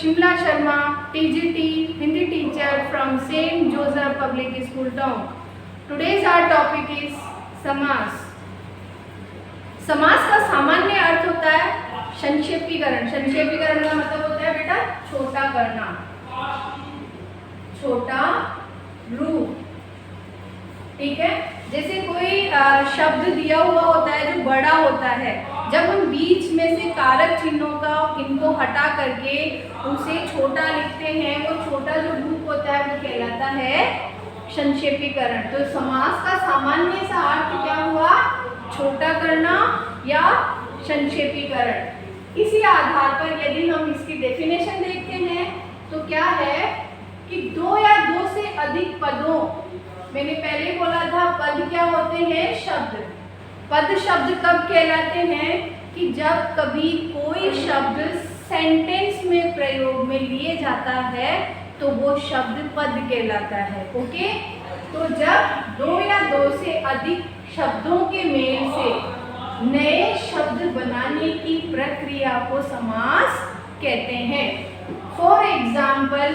Shimla Sharma, TGT, Hindi teacher from Saint Joseph Public School, Tonk. Today's our topic is समास. समास का सामान्य अर्थ होता है संक्षेपीकरण. संक्षेपीकरण का मतलब होता है बेटा छोटा करना, छोटा रूप. ठीक है. जैसे कोई शब्द दिया हुआ होता है जो बड़ा होता है, जब हम बीच में से कारक चिन्हों का इनको हटा करके उसे छोटा लिखते हैं, वो छोटा जो रूप होता है वो कहलाता है संक्षेपीकरण. तो समास का सामान्य सा अर्थ क्या हुआ? छोटा करना या संक्षेपीकरण. इसी आधार पर यदि हम इसकी डेफिनेशन देखते हैं तो क्या है कि दो या दो से अधिक पदों, मैंने पहले बोला था पद क्या होते हैं? शब्द. पद शब्द कब कहलाते हैं? कि जब कभी कोई शब्द सेंटेंस में प्रयोग में लिए जाता है तो वो शब्द पद कहलाता है. ओके. तो जब दो या दो से अधिक शब्दों के मेल से नए शब्द बनाने की प्रक्रिया को समास कहते हैं. फॉर एग्जाम्पल,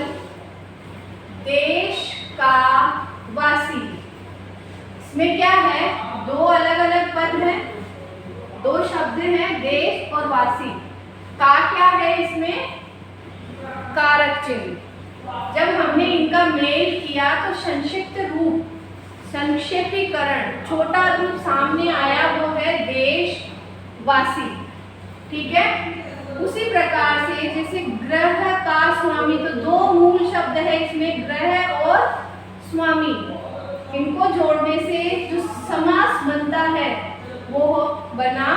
देश का वासी. इसमें क्या है? दो अलग अलग पद हैं, दो शब्द हैं, देश और वासी. का क्या है इसमें? कारक चिन्ह. जब हमने इनका मेल किया तो संक्षिप्त रूप, संक्षेपीकरण, छोटा रूप सामने आया, वो है देश वासी. ठीक है. उसी प्रकार से जैसे ग्रह का स्वामी, तो दो मूल शब्द है इसमें, ग्रह और स्वामी. इनको जोड़ने से जो समास बनता है वो बना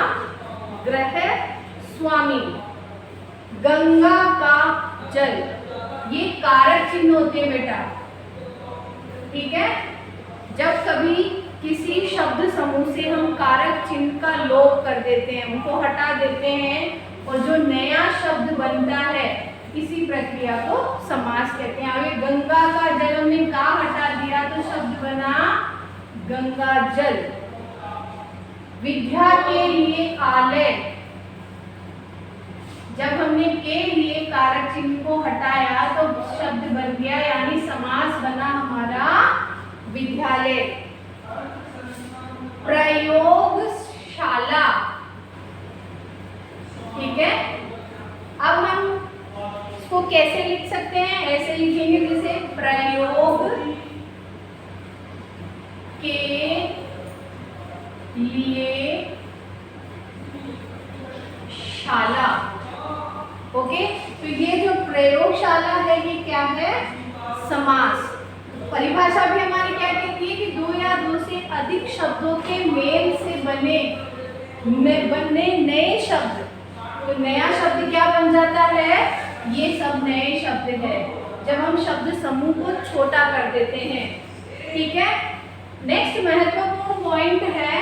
ग्रह स्वामी. गंगा का जल, ये कारक चिन्ह होते हैं बेटा. ठीक है. जब कभी किसी शब्द समूह से हम कारक चिन्ह का लोप कर देते हैं, उनको हटा देते हैं, और जो नया शब्द बनता है, इसी प्रक्रिया को समास कहते हैं. आगे गंगा का जल, हमने का हटा दिया तो शब्द बना गंगा जल. विद्या के लिए आलय, जब हमने के लिए कारक चिन्ह को हटाया तो शब्द बन गया, यानी समास बना हमारा विद्यालय. प्रयोगशाला. ठीक है. अब हम इसको कैसे लिख सकते हैं? ऐसे लिखेंगे जैसे प्रयोग के लिए शाला. ओके. तो ये जो प्रयोगशाला है ये क्या है? समास. परिभाषा भी हमारी क्या कहती है कि दो या दो से अधिक शब्दों के मेल से बने नए शब्द. तो नया शब्द क्या बन जाता है? ये सब नए शब्द है जब हम शब्द समूह को छोटा कर देते हैं. ठीक है. नेक्स्ट महत्वपूर्ण पॉइंट है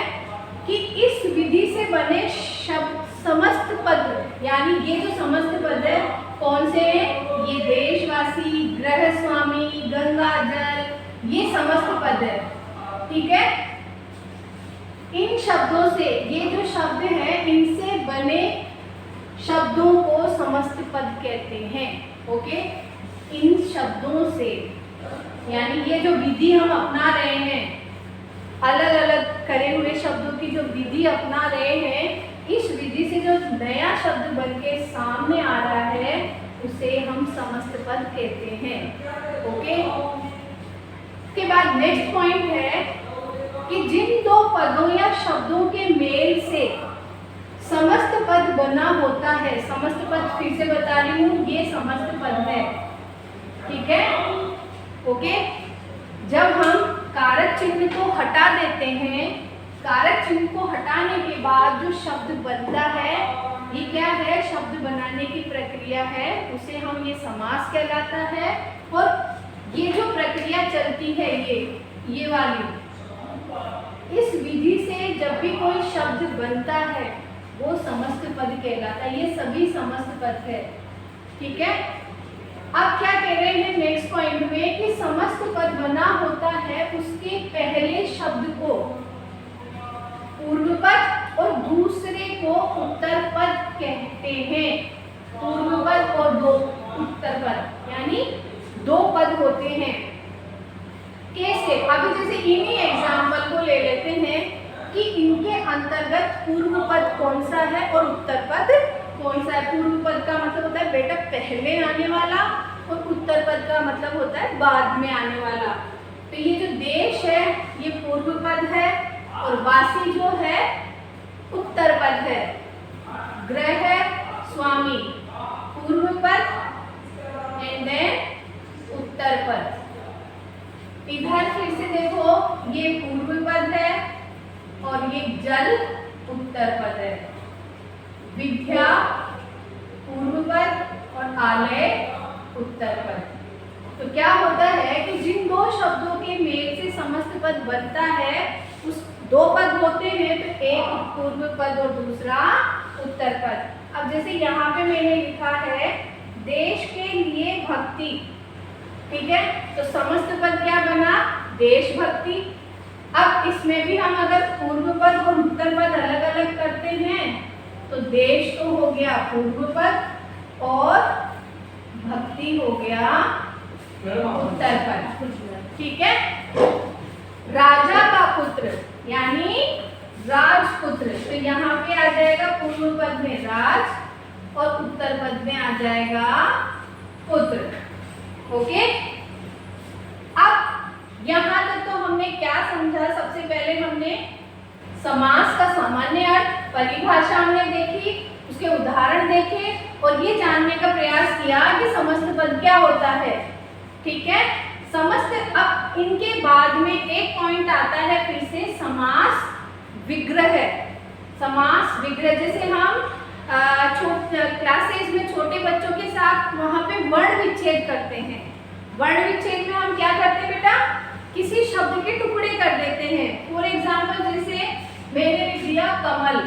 कि इस विधि से बने शब्द समस्त पद, यानी ये जो समस्त पद है कौन से हैं? ये देशवासी, ग्रह स्वामी, गंगा जल, ये समस्त पद है. ठीक है. इन शब्दों से, ये जो शब्द हैं इनसे बने शब्दों को समस्त पद कहते हैं. ओके. इन शब्दों से, यानी ये जो विधि हम अपना रहे हैं, अलग अलग करे हुए शब्दों की जो विधि अपना रहे हैं, इस विधि से जो नया शब्द बनके सामने आ रहा है उसे हम समस्त पद कहते हैं. ओके. उसके बाद नेक्स्ट पॉइंट है कि जिन दो पदों या शब्दों के मेल से समस्त पद बना होता है, समस्त पद फिर से बता रही हूँ, ये समस्त पद है. ठीक है. ओके. जब हम कारक चिन्ह को हटा देते हैं, कारक चिन्ह को हटाने के बाद जो शब्द बनता है, ये क्या है? शब्द बनाने की प्रक्रिया है, उसे हम ये समास कहलाता है. और ये जो प्रक्रिया चलती है ये वाली, इस विधि से जब भी कोई शब्द बनता है वो समस्त पद कहलाता है. ये सभी समस्त पद है. ठीक है. अब क्या कह रहे हैं नेक्स्ट पॉइंट में कि समस्त पद बना होता है उसके पहले शब्द को पूर्व पद और दूसरे को उत्तर पद कहते हैं. पूर्व पद और उत्तर पद, यानी दो पद होते हैं। कैसे? अभी जैसे इन्हीं एग्जाम्पल को ले लेते हैं कि इनके अंतर्गत पूर्व पद कौन सा है और उत्तर पद कौन सा है। पूर्व पद का मतलब होता है बेटा पहले आने वाला, और उत्तर पद का मतलब होता है बाद में आने वाला। तो ये जो देश है ये पूर्व पद है, और वासी जो है उत्तर पद है। ग्रह है स्वामी पूर्व पद एंड देन उत्तर पद। इधर फिर से देखो, ये पूर्व पद है और ये जल उत्तर पद है। विद्या पूर्व पद और आलय उत्तर पद। तो क्या होता है कि जिन दो शब्दों के मेल से समस्त पद बनता है, उस दो पद होते हैं, तो एक पूर्व पद और दूसरा उत्तर पद। अब जैसे यहाँ पे मैंने लिखा है देश के लिए भक्ति, ठीक है, तो समस्त पद क्या बना? देशभक्ति। अब इसमें भी हम अगर पूर्व पद और उत्तर पद अलग अलग करते हैं तो देश तो हो गया पूर्व पद और भक्ति हो गया उत्तर पद, ठीक है। राजा का पुत्र यानी राजपुत्र, तो यहाँ पे आ जाएगा पूर्व पद में राज और उत्तर पद में आ जाएगा पुत्र। ओके, अब यहाँ तक तो हमने क्या समझा? सबसे पहले हमने समास का सामान्य अर्थ, परिभाषा हमने देखी, उसके उदाहरण देखे और ये जानने का प्रयास किया कि समस्त पद क्या होता है, ठीक है। समस्त, अब इनके बाद में एक पॉइंट आता है फिर से समास विग्रह। समास विग्रह जैसे हम क्लासेस में छोटे बच्चों के साथ वहाँ पे वर्ण विच्छेद करते हैं। वर्ण विच्छेद में हम क्या करते हैं बेटा? किसी शब्द के टुकड़े कर देते हैं। फॉर एग्जाम्पल जैसे मैंने लिख दिया कमल,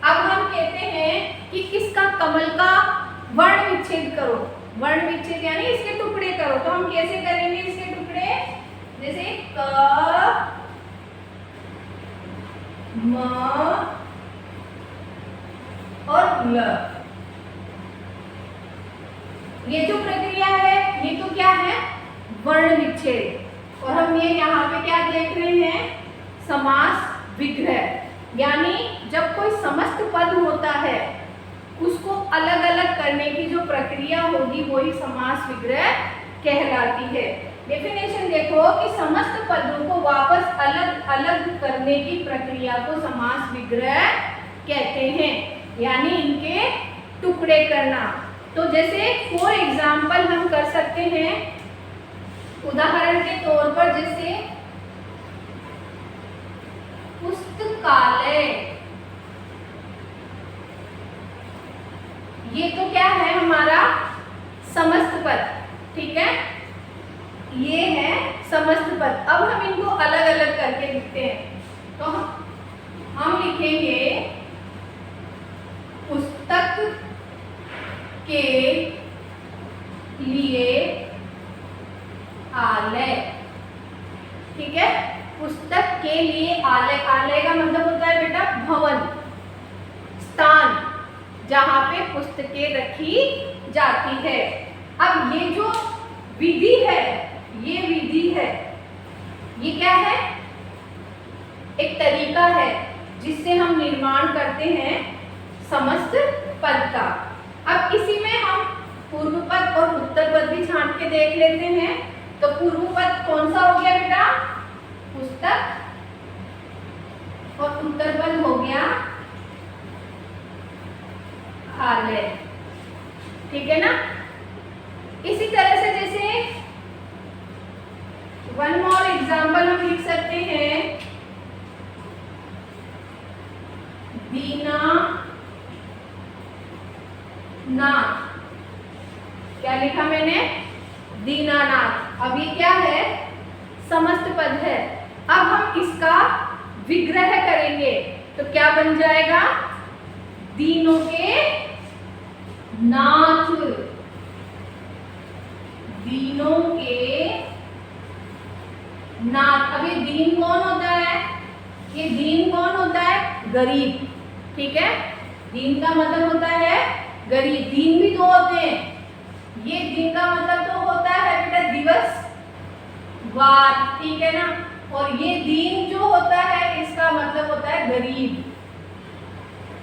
अब हम कहते हैं कि इसका कमल का वर्ण विच्छेद करो। वर्ण विच्छेद यानी इसके टुकड़े करो। तो हम कैसे करेंगे इसके टुकड़े? जैसे क, म और ल। ये जो प्रक्रिया है ये तो क्या है? वर्ण विच्छेद। और हम ये यहाँ पे क्या देख रहे हैं? समास विग्रह। यानी जब कोई समस्त पद होता है उसको अलग अलग करने की जो प्रक्रिया होगी वही समास विग्रह कहलाती है। डेफिनेशन देखो कि समस्त पदों को वापस अलग अलग करने की प्रक्रिया को समास विग्रह कहते हैं, यानी इनके टुकड़े करना। तो जैसे फॉर एग्जाम्पल हम कर सकते हैं, उदाहरण के तौर पर जैसे पुस्तकालय, ये तो क्या है हमारा? समस्त पद, ठीक है, ये है समस्त पद। अब हम इनको अलग अलग करके लिखते हैं। तो हम लिखेंगे पुस्तक के लिए आलय, ठीक है। पुस्तक के लिए आलय, आलय का मतलब होता है बेटा भवन, स्थान जहां पे पुस्तकें रखी जाती है। अब ये जो विधि है, ये विधि है, ये क्या है? एक तरीका है जिससे हम निर्माण करते हैं समस्त पद का। अब इसी में हम पूर्व पद और उत्तर पद भी छांट के देख लेते हैं। तो पूर्व पद कौन सा हो गया बेटा? पुस्तक, और उत्तर पद हो गया आलय, ठीक है ना। इसी तरह से जैसे वन मोर एग्जाम्पल हम लिख सकते हैं, दीनानाथ। क्या लिखा मैंने? दीनानाथ। अब ये क्या है? समस्त पद है। अब हम इसका विग्रह करेंगे तो क्या बन जाएगा? दीनों के नाथ, दीनों के नाथ। अब ये दीन कौन होता है? ये दीन कौन होता है? गरीब, ठीक है। दीन का मतलब होता है गरीब। दिन भी 2 होते हैं। ये दिन का मतलब तो होता है बेटा दिवस, वार, ठीक है ना। और ये दिन जो होता है इसका मतलब होता है गरीब,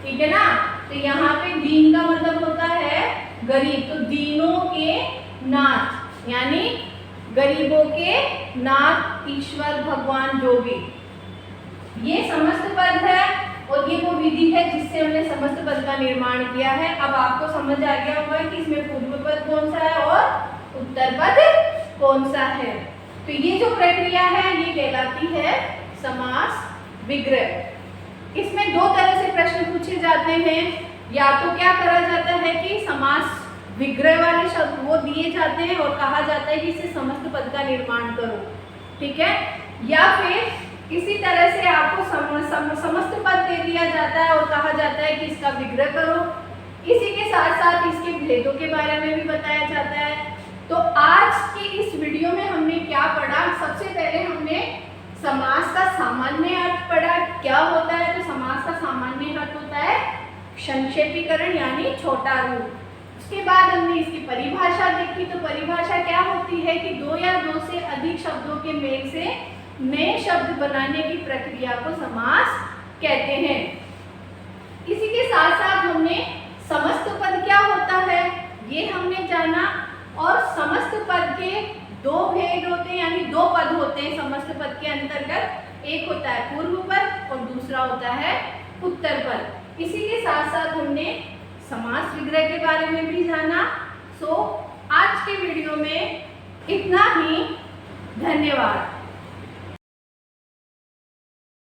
ठीक है ना। तो यहाँ पे दिन का मतलब होता है गरीब। तो दीनों के नाथ यानी गरीबों के नाथ ईश्वर भगवान जो भी, ये समस्त पद है और ये वो विधि है जिससे हमने समस्त पद का निर्माण किया है। अब आपको समझ आ गया होगा कि इसमें पूर्व पद कौन सा है और उत्तर पद कौन सा है। तो ये जो प्रक्रिया है ये कहलाती है समास विग्रह। इसमें 2 तरह से प्रश्न पूछे जाते हैं। या तो क्या करा जाता है कि समास विग्रह वाले शब्द वो दिए जाते हैं और कहा जाता है कि इससे समस्त पद का निर्माण करो, ठीक है। या फिर इसी तरह से आपको समस्त पद दे दिया जाता है और कहा जाता है कि इसका विग्रह करो। इसी के साथ साथ इसके भेदों के बारे में भी बताया जाता है। तो आज की इस वीडियो में हमने क्या पढ़ा? सबसे पहले हमने समास का सामान्य अर्थ पढ़ा। क्या होता है? तो समास का सामान्य अर्थ होता है संक्षेपीकरण यानी छोटा रूप। उसके बाद हमने इसकी परिभाषा देखी। तो परिभाषा क्या होती है कि 2 या 2 से अधिक शब्दों के मेल से नए शब्द बनाने की प्रक्रिया को समास कहते हैं। इसी के साथ साथ हमने समस्त पद क्या होता है ये हमने जाना। और समस्त पद के 2 भेद होते हैं यानी 2 पद होते हैं समस्त पद के अंतर्गत। एक होता है पूर्व पद और दूसरा होता है उत्तर पद। इसी के साथ साथ हमने समास विग्रह के बारे में भी जाना। सो आज के वीडियो में इतना ही। धन्यवाद।